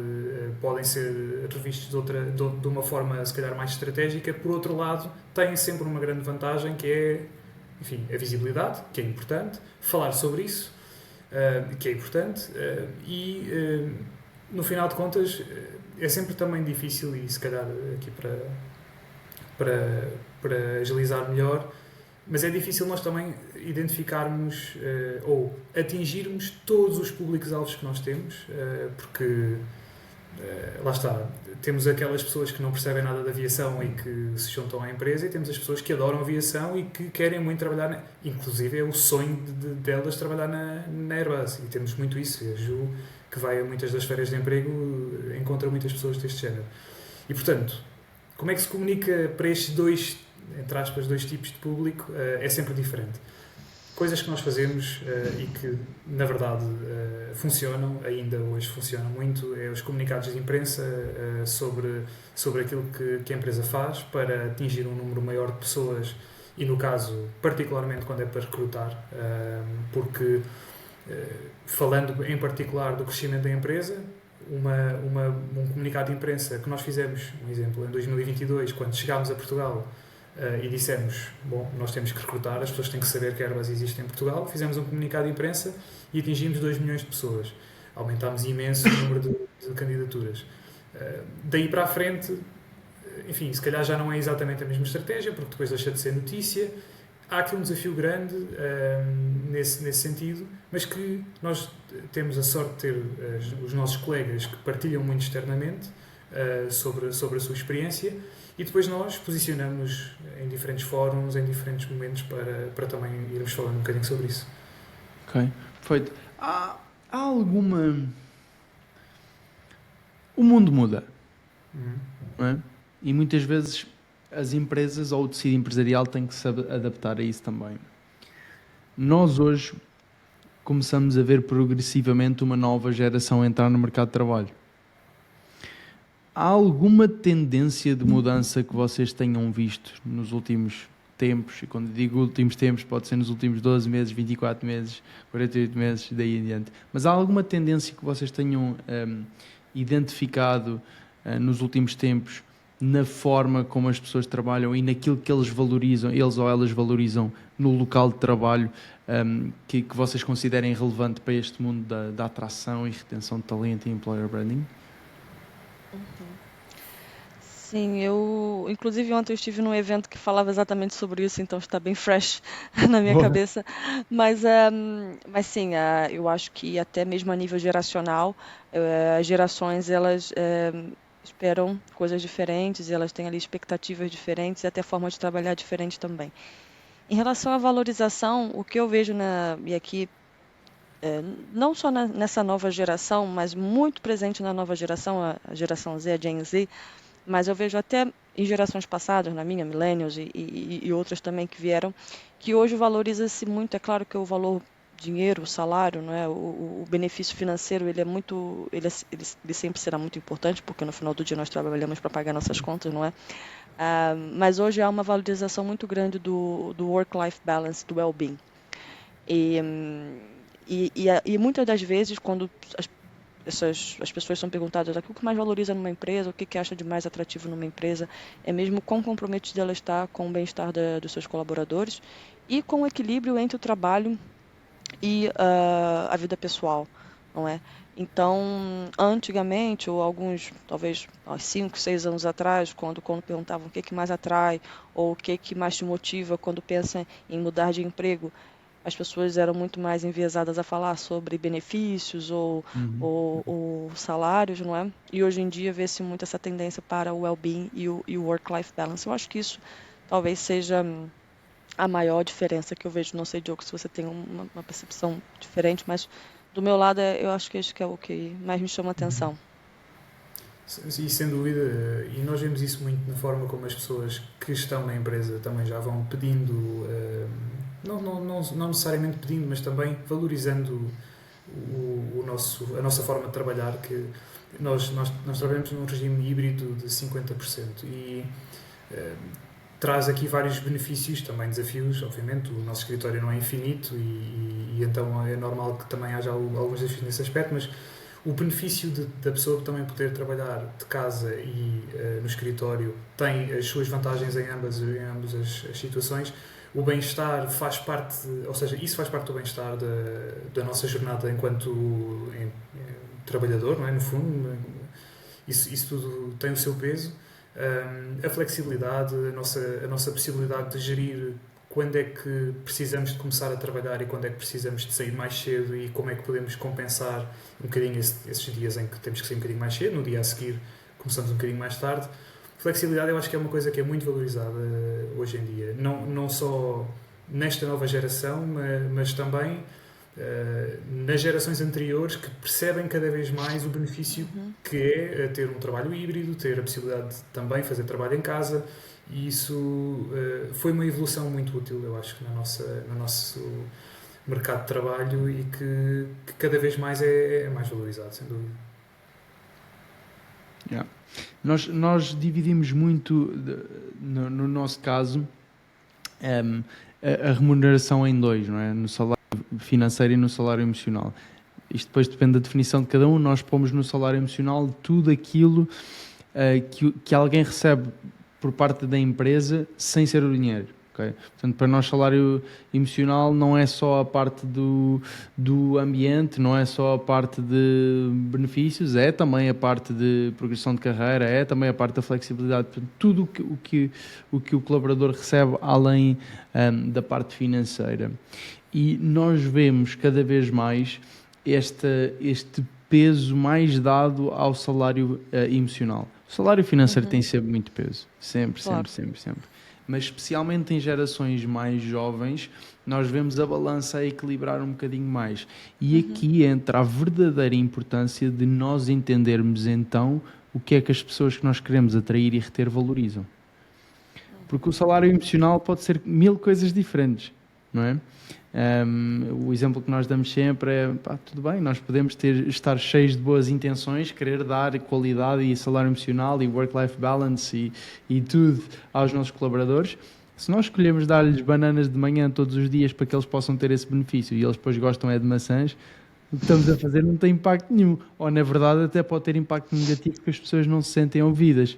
podem ser revistos de uma forma se calhar mais estratégica. Por outro lado, têm sempre uma grande vantagem que é, enfim, a visibilidade, que é importante, falar sobre isso, que é importante, e no final de contas é sempre também difícil, e se calhar aqui para agilizar melhor, mas é difícil nós também identificarmos ou atingirmos todos os públicos-alvos que nós temos, porque lá está, temos aquelas pessoas que não percebem nada de aviação e que se juntam à empresa, e temos as pessoas que adoram aviação e que querem muito trabalhar, inclusive é o sonho delas trabalhar na Airbus, e temos muito isso. A Ju, que vai a muitas das férias de emprego, encontra muitas pessoas deste género. E portanto, como é que se comunica para estes dois, entre aspas, dois tipos de público? É sempre diferente. Coisas que nós fazemos e que, na verdade, funcionam, ainda hoje funcionam muito, é os comunicados de imprensa sobre aquilo que a empresa faz para atingir um número maior de pessoas e, no caso, particularmente quando é para recrutar, porque, falando em particular do crescimento da empresa, um comunicado de imprensa que nós fizemos, um exemplo, em 2022, quando chegámos a Portugal, e dissemos, bom, nós temos que recrutar, as pessoas têm que saber que a Airbus existe em Portugal. Fizemos um comunicado de imprensa e atingimos 2 milhões de pessoas. Aumentámos imenso o número de candidaturas. Daí para a frente, enfim, se calhar já não é exatamente a mesma estratégia, porque depois deixa de ser notícia. Há aqui um desafio grande nesse sentido, mas que nós temos a sorte de ter os nossos colegas que partilham muito externamente sobre a sua experiência. E depois nós posicionamos em diferentes fóruns, em diferentes momentos, para também irmos falando um bocadinho sobre isso. Ok, perfeito. Há alguma... O mundo muda, não é? E muitas vezes as empresas ou o tecido empresarial têm que se adaptar a isso também. Nós hoje começamos a ver progressivamente uma nova geração entrar no mercado de trabalho. Há alguma tendência de mudança que vocês tenham visto nos últimos tempos? E quando digo últimos tempos, pode ser nos últimos 12 meses, 24 meses, 48 meses, daí em diante. Mas há alguma tendência que vocês tenham identificado nos últimos tempos na forma como as pessoas trabalham e naquilo que eles valorizam, eles ou elas valorizam no local de trabalho, que vocês considerem relevante para este mundo da atração e retenção de talento e employer branding? Sim, inclusive ontem eu estive num evento que falava exatamente sobre isso, então está bem fresh na minha Boa. cabeça. Mas sim, eu acho que até mesmo a nível geracional, as gerações elas esperam coisas diferentes, elas têm ali expectativas diferentes e até forma de trabalhar diferente também. Em relação à valorização, o que eu vejo e aqui é, não só nessa nova geração, mas muito presente na nova geração, a geração Z, a Gen Z, mas eu vejo até em gerações passadas, na minha, millennials e outras também que vieram, que hoje valoriza-se muito. É claro que o valor dinheiro, o salário, não é? O benefício financeiro, ele é muito, ele sempre será muito importante, porque no final do dia nós trabalhamos para pagar nossas contas, não é? Mas hoje há uma valorização muito grande do work-life balance, do well-being. E, hum, e muitas das vezes, quando as as pessoas são perguntadas o que mais valoriza numa empresa, o que acha de mais atrativo numa empresa, é mesmo quão comprometida ela está com o bem-estar dos seus colaboradores e com o equilíbrio entre o trabalho e a vida pessoal, não é? Então, antigamente, ou alguns, talvez, 5, 6 anos atrás, quando perguntavam o que mais atrai, ou o que mais te motiva quando pensa em mudar de emprego, as pessoas eram muito mais enviesadas a falar sobre benefícios Uhum. ou salários, não é? E hoje em dia vê-se muito essa tendência para o well-being e o work-life balance. Eu acho que isso talvez seja a maior diferença que eu vejo. Não sei, Diogo, se você tem uma percepção diferente, mas do meu lado eu acho que isso que é o que mais me chama a atenção. E sem dúvida, e nós vemos isso muito na forma como as pessoas que estão na empresa também já vão pedindo, não necessariamente pedindo, mas também valorizando a nossa forma de trabalhar, que nós trabalhamos num regime híbrido de 50% e eh, traz aqui vários benefícios, também desafios, obviamente, o nosso escritório não é infinito e então é normal que também haja alguns desafios nesse aspecto, mas o benefício da pessoa também poder trabalhar de casa e no escritório tem as suas vantagens em ambas as situações. O bem-estar faz parte, ou seja, isso faz parte do bem-estar da nossa jornada enquanto trabalhador, não é? No fundo, isso tudo tem o seu peso. A flexibilidade, a nossa possibilidade de gerir quando é que precisamos de começar a trabalhar e quando é que precisamos de sair mais cedo e como é que podemos compensar um bocadinho esses dias em que temos que sair um bocadinho mais cedo, no dia a seguir começamos um bocadinho mais tarde. Flexibilidade eu acho que é uma coisa que é muito valorizada hoje em dia, não só nesta nova geração, mas também nas gerações anteriores que percebem cada vez mais o benefício Uhum. que é ter um trabalho híbrido, ter a possibilidade de também fazer trabalho em casa e isso foi uma evolução muito útil, eu acho, no nosso mercado de trabalho e que cada vez mais é mais valorizado, sem dúvida. Yeah. Nós dividimos muito, no nosso caso, um, a remuneração em dois, não é? No salário financeiro e no salário emocional. Isto depois depende da definição de cada um. Nós pomos no salário emocional tudo aquilo que alguém recebe por parte da empresa sem ser o dinheiro. Okay? Portanto, para nós salário emocional não é só a parte do ambiente, não é só a parte de benefícios, é também a parte de progressão de carreira, é também a parte da flexibilidade, portanto, tudo o que o colaborador recebe além da parte financeira. E nós vemos cada vez mais este peso mais dado ao salário emocional. O salário financeiro Uhum. tem sempre muito peso, sempre, Claro. sempre, sempre, sempre. Mas especialmente em gerações mais jovens, nós vemos a balança a equilibrar um bocadinho mais. E Uhum. aqui entra a verdadeira importância de nós entendermos então o que é que as pessoas que nós queremos atrair e reter valorizam. Porque o salário emocional pode ser mil coisas diferentes, não é? O exemplo que nós damos sempre é, pá, tudo bem, nós podemos estar cheios de boas intenções, querer dar qualidade e salário emocional e work-life balance e tudo aos nossos colaboradores. Se nós escolhemos dar-lhes bananas de manhã todos os dias para que eles possam ter esse benefício e eles depois gostam é de maçãs, o que estamos a fazer não tem impacto nenhum. Ou, na verdade, até pode ter impacto negativo porque as pessoas não se sentem ouvidas.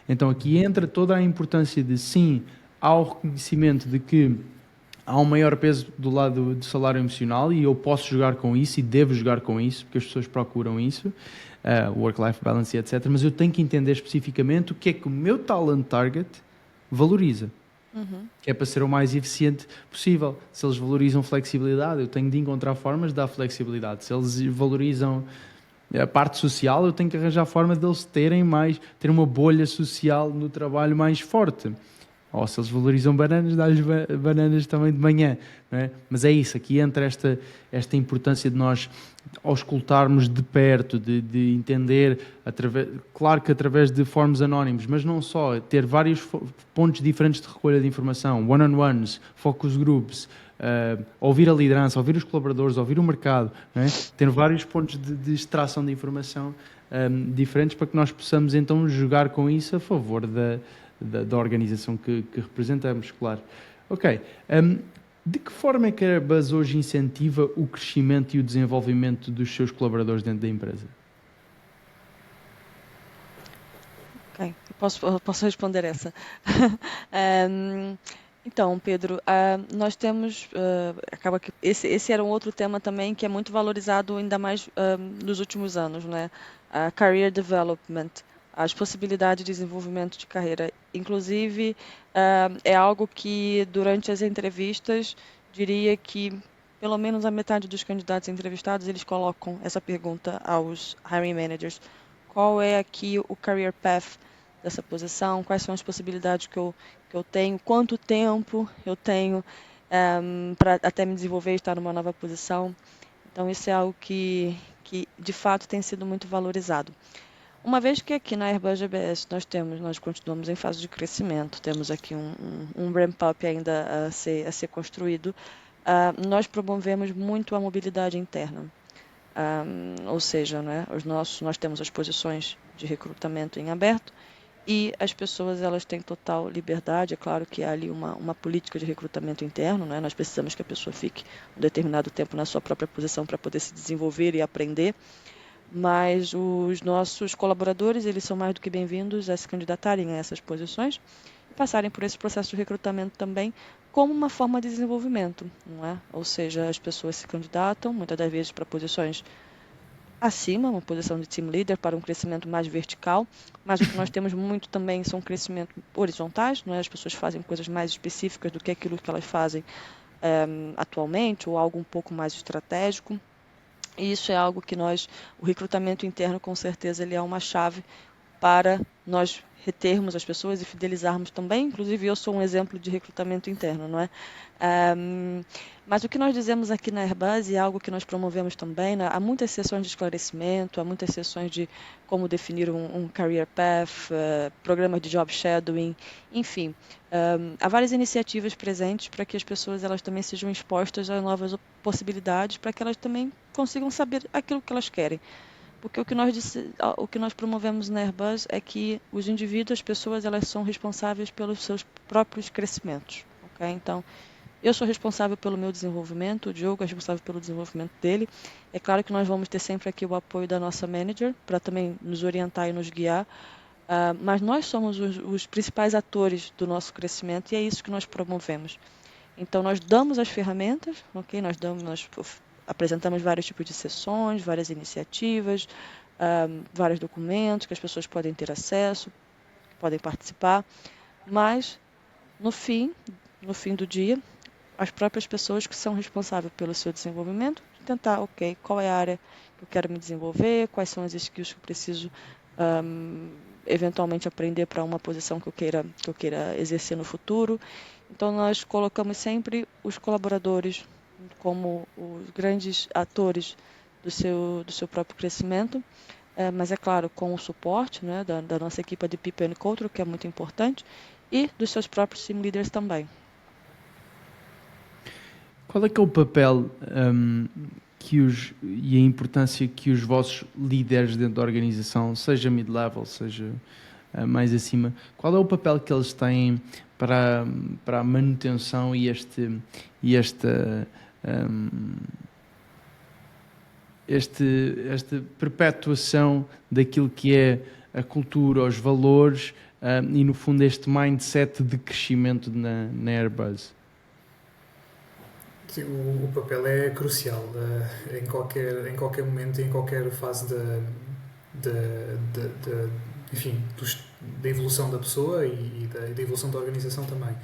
Então aqui entra toda a importância de, sim, há o reconhecimento de que há um maior peso do lado do salário emocional e eu posso jogar com isso e devo jogar com isso, porque as pessoas procuram isso, work-life balance e etc. Mas eu tenho que entender especificamente o que é que o meu talent target valoriza. Que é para ser o mais eficiente possível. Se eles valorizam flexibilidade, eu tenho de encontrar formas de dar flexibilidade. Se eles valorizam a parte social, eu tenho que arranjar forma de eles ter uma bolha social no trabalho mais forte. Ou se eles valorizam bananas, dá-lhes bananas também de manhã. Não é? Mas é isso, aqui entra esta importância de nós auscultarmos de perto, de entender, claro que através de fóruns anónimos, mas não só, ter vários pontos diferentes de recolha de informação, one-on-ones, focus groups, ouvir a liderança, ouvir os colaboradores, ouvir o mercado, não é? Ter vários pontos de extração de informação diferentes para que nós possamos então jogar com isso a favor da organização que representamos, claro. Ok. De que forma é que a Airbus hoje incentiva o crescimento e o desenvolvimento dos seus colaboradores dentro da empresa? Ok, eu posso responder essa. Então, Pedro, nós temos, acaba que esse era um outro tema também que é muito valorizado ainda mais nos últimos anos, né? A career development, as possibilidades de desenvolvimento de carreira. Inclusive, é algo que durante as entrevistas diria que pelo menos a metade dos candidatos entrevistados eles colocam essa pergunta aos hiring managers. Qual é aqui o career path dessa posição? Quais são as possibilidades que eu tenho? Quanto tempo eu tenho para até me desenvolver e estar numa nova posição? Então, isso é algo que de fato tem sido muito valorizado. Uma vez que aqui na Airbus GBS nós continuamos em fase de crescimento, temos aqui um ramp-up ainda a ser construído, nós promovemos muito a mobilidade interna. Ou seja, né, nós temos as posições de recrutamento em aberto e as pessoas elas têm total liberdade. É claro que há ali uma política de recrutamento interno, né? Nós precisamos que a pessoa fique um determinado tempo na sua própria posição para poder se desenvolver e aprender, mas os nossos colaboradores eles são mais do que bem-vindos a se candidatarem a essas posições e passarem por esse processo de recrutamento também como uma forma de desenvolvimento, não é? Ou seja, as pessoas se candidatam muitas das vezes para posições acima, uma posição de team leader para um crescimento mais vertical, mas o que nós temos muito também são crescimentos horizontais, não é? As pessoas fazem coisas mais específicas do que aquilo que elas fazem atualmente, ou algo um pouco mais estratégico. E isso é algo que o recrutamento interno, com certeza, ele é uma chave para nós retermos as pessoas e fidelizarmos também. Inclusive, eu sou um exemplo de recrutamento interno, não é? Mas o que nós dizemos aqui na Airbus e é algo que nós promovemos também, né? Há muitas sessões de esclarecimento, há muitas sessões de como definir um career path, programas de job shadowing, enfim. Há várias iniciativas presentes para que as pessoas elas também sejam expostas a novas possibilidades, para que elas também consigam saber aquilo que elas querem. Porque o que nós promovemos na Airbus é que os indivíduos, as pessoas, elas são responsáveis pelos seus próprios crescimentos. Okay? Então, eu sou responsável pelo meu desenvolvimento, o Diogo é responsável pelo desenvolvimento dele. É claro que nós vamos ter sempre aqui o apoio da nossa manager, para também nos orientar e nos guiar, mas nós somos os principais atores do nosso crescimento e é isso que nós promovemos. Então, nós damos as ferramentas, ok? Nós apresentamos vários tipos de sessões, várias iniciativas, vários documentos que as pessoas podem ter acesso, podem participar, mas no fim do dia, as próprias pessoas que são responsáveis pelo seu desenvolvimento, tentar, ok, qual é a área que eu quero me desenvolver, quais são as skills que eu preciso eventualmente aprender para uma posição que eu queira exercer no futuro. Então, nós colocamos sempre os colaboradores como os grandes atores do seu próprio crescimento, mas é claro, com o suporte, né, da nossa equipe de People and Culture, que é muito importante, e dos seus próprios team leaders também. Qual é que é o papel e a importância que os vossos líderes dentro da organização, seja mid-level, seja mais acima, qual é o papel que eles têm para a manutenção e esta perpetuação daquilo que é a cultura, os valores e, no fundo, este mindset de crescimento na Airbus? Sim, o papel é crucial em qualquer momento, em qualquer fase enfim, da evolução da pessoa e da evolução da organização também.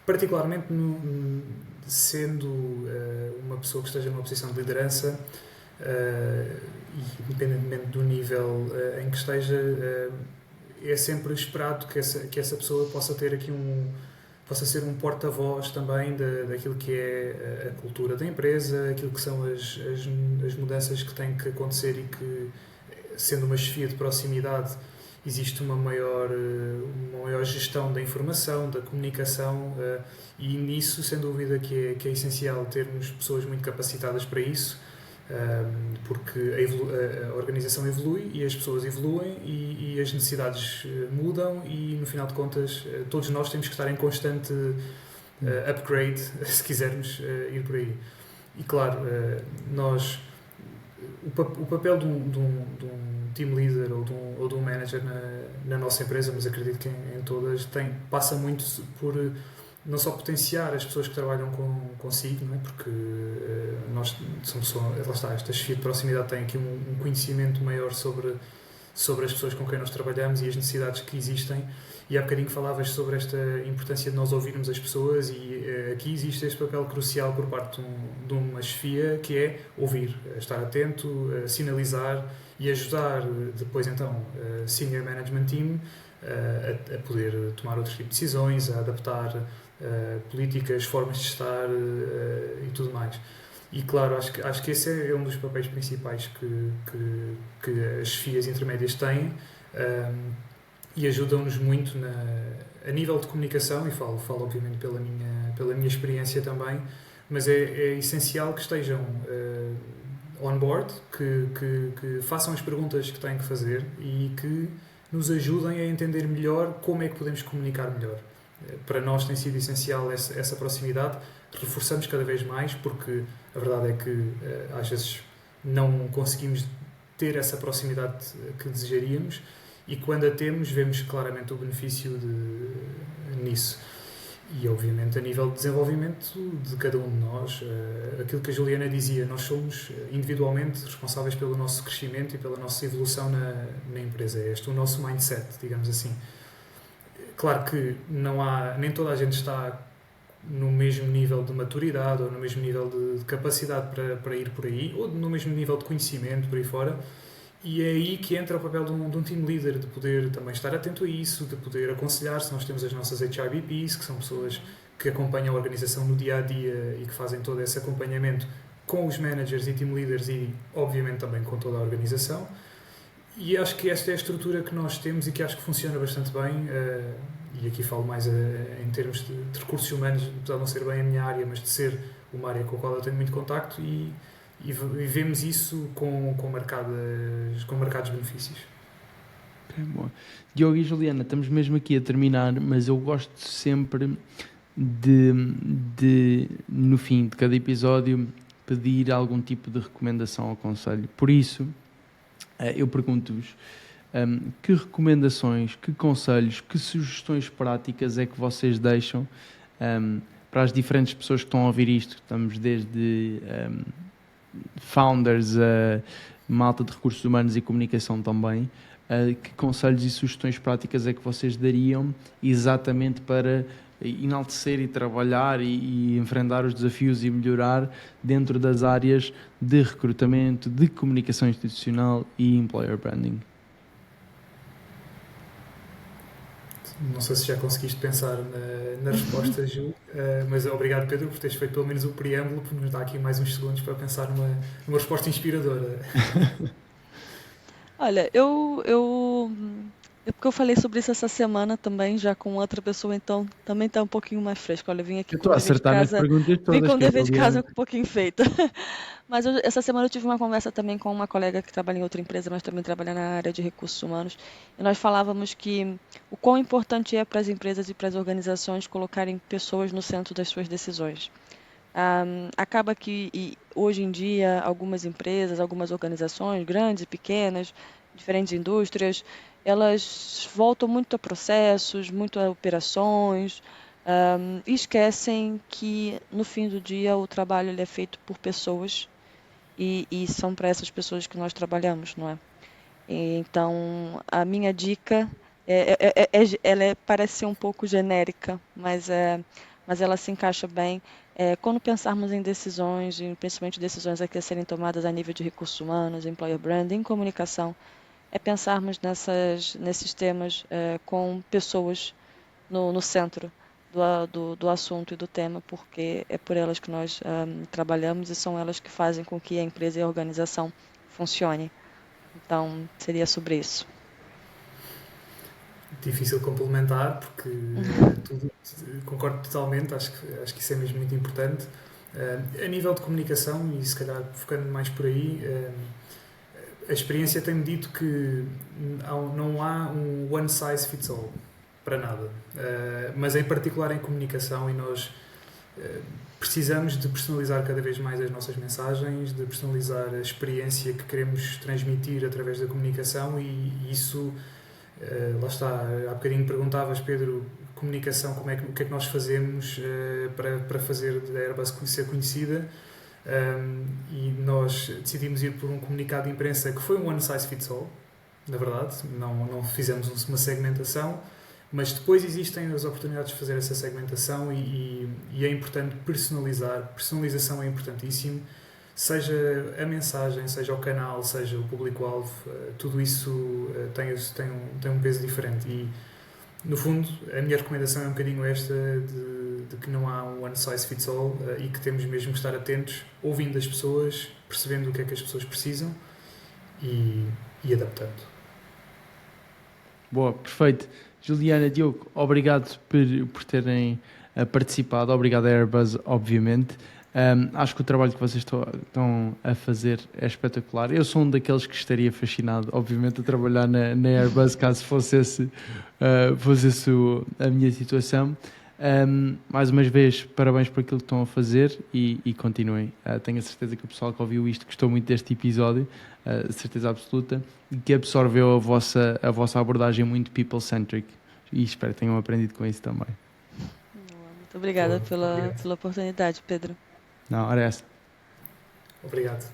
Particularmente sendo uma pessoa que esteja numa posição de liderança, e independentemente do nível em que esteja, é sempre esperado que essa pessoa possa ter aqui possa ser um porta-voz também daquilo que é a cultura da empresa, aquilo que são as mudanças que têm que acontecer e que, sendo uma chefia de proximidade, existe uma maior gestão da informação, da comunicação, e nisso, sem dúvida, que é essencial termos pessoas muito capacitadas para isso, porque a organização evolui e as pessoas evoluem e as necessidades mudam e, no final de contas, todos nós temos que estar em constante upgrade, se quisermos ir por aí. E, claro, o papel de um team leader ou de um manager na nossa empresa, mas acredito que em todas, passa muito por não só potenciar as pessoas que trabalham consigo, não é? Porque nós somos lá está, esta chefia de proximidade tem aqui um conhecimento maior sobre as pessoas com quem nós trabalhamos e as necessidades que existem. E há bocadinho falavas sobre esta importância de nós ouvirmos as pessoas, e aqui existe este papel crucial por parte de uma chefia, que é ouvir, estar atento, sinalizar e ajudar depois então Senior Management Team a poder tomar outros tipos de decisões, a adaptar políticas, formas de estar e tudo mais. E claro, acho que esse é um dos papéis principais que as chefias intermédias têm, e ajudam-nos muito a nível de comunicação, e falo obviamente pela minha experiência também, mas é essencial que estejam on board, que façam as perguntas que têm que fazer e que nos ajudem a entender melhor como é que podemos comunicar melhor. Para nós tem sido essencial essa proximidade, reforçamos cada vez mais, porque a verdade é que às vezes não conseguimos ter essa proximidade que desejaríamos, e quando a temos vemos claramente o benefício nisso. E obviamente a nível de desenvolvimento de cada um de nós, aquilo que a Juliana dizia, nós somos individualmente responsáveis pelo nosso crescimento e pela nossa evolução na empresa. É este o nosso mindset, digamos assim. Claro que nem toda a gente está no mesmo nível de maturidade ou no mesmo nível de capacidade para ir por aí, ou no mesmo nível de conhecimento por aí fora, e é aí que entra o papel de um team leader, de poder também estar atento a isso, de poder aconselhar. Se nós temos as nossas HRBPs, que são pessoas que acompanham a organização no dia-a-dia e que fazem todo esse acompanhamento com os managers e team leaders e, obviamente, também com toda a organização. E acho que esta é a estrutura que nós temos e que acho que funciona bastante bem, e aqui falo mais em termos de recursos humanos, apesar de não ser bem a minha área, mas de ser uma área com a qual eu tenho muito contacto, e vemos isso com marcados benefícios. Okay, bom. Diogo e Juliana, estamos mesmo aqui a terminar, mas eu gosto sempre de no fim de cada episódio pedir algum tipo de recomendação ao conselho. Por isso, eu pergunto-vos que recomendações, que conselhos, que sugestões práticas é que vocês deixam para as diferentes pessoas que estão a ouvir isto. Estamos desde founders, malta de recursos humanos e comunicação também. Que conselhos e sugestões práticas é que vocês dariam exatamente para enaltecer e trabalhar e enfrentar os desafios e melhorar dentro das áreas de recrutamento, de comunicação institucional e employer branding? Não sei se já conseguiste pensar na resposta, Ju, mas obrigado, Pedro, por teres feito pelo menos o preâmbulo, porque nos dá aqui mais uns segundos para pensar numa resposta inspiradora. Olha, porque eu falei sobre isso essa semana também, já com outra pessoa, então também está um pouquinho mais fresco. Olha, eu vim aqui Eu estou a acertar nas perguntas todas. Vim com o dever de casa um pouquinho feito. Mas essa semana eu tive uma conversa também com uma colega que trabalha em outra empresa, mas também trabalha na área de recursos humanos. E nós falávamos que o quão importante é para as empresas e para as organizações colocarem pessoas no centro das suas decisões. Acaba que hoje em dia algumas empresas, algumas organizações, grandes e pequenas, diferentes indústrias, elas voltam muito a processos, muito a operações, e esquecem que no fim do dia o trabalho ele é feito por pessoas e são para essas pessoas que nós trabalhamos, não é? Então, a minha dica parece ser um pouco genérica, mas ela se encaixa bem. Quando pensarmos em decisões, principalmente decisões a serem tomadas a nível de recursos humanos, employer branding, comunicação, pensarmos nesses temas com pessoas no centro do assunto e do tema, porque é por elas que nós trabalhamos e são elas que fazem com que a empresa e a organização funcione. Então, seria sobre isso. Difícil complementar, porque concordo totalmente, acho que isso é mesmo muito importante. A nível de comunicação, e se calhar focando mais por aí, a experiência tem-me dito que não há um one size fits all para nada. Mas em particular em comunicação, e nós precisamos de personalizar cada vez mais as nossas mensagens, de personalizar a experiência que queremos transmitir através da comunicação, e isso, lá está, há bocadinho perguntavas, Pedro, comunicação, o que é que nós fazemos para fazer da Airbus ser conhecida. E nós decidimos ir por um comunicado de imprensa que foi um one size fits all, na verdade, não fizemos uma segmentação, mas depois existem as oportunidades de fazer essa segmentação, e é importante personalizar. Personalização é importantíssimo, seja a mensagem, seja o canal, seja o público-alvo, tudo isso tem um peso diferente. E no fundo, a minha recomendação é um bocadinho esta, de que não há um one size fits all, e que temos mesmo que estar atentos, ouvindo as pessoas, percebendo o que é que as pessoas precisam e adaptando. Boa, perfeito. Juliana, Diogo, obrigado por terem participado. Obrigado à Airbus, obviamente. Acho que o trabalho que vocês estão a fazer é espetacular. Eu sou um daqueles que estaria fascinado, obviamente, a trabalhar na Airbus, caso fosse a minha situação. Mais uma vez, parabéns por aquilo que estão a fazer, e continuem. Tenho a certeza que o pessoal que ouviu isto gostou muito deste episódio, certeza absoluta, e que absorveu a vossa abordagem muito people-centric, e espero que tenham aprendido com isso também. Muito obrigada pela oportunidade, Pedro. Não, era essa. Obrigado.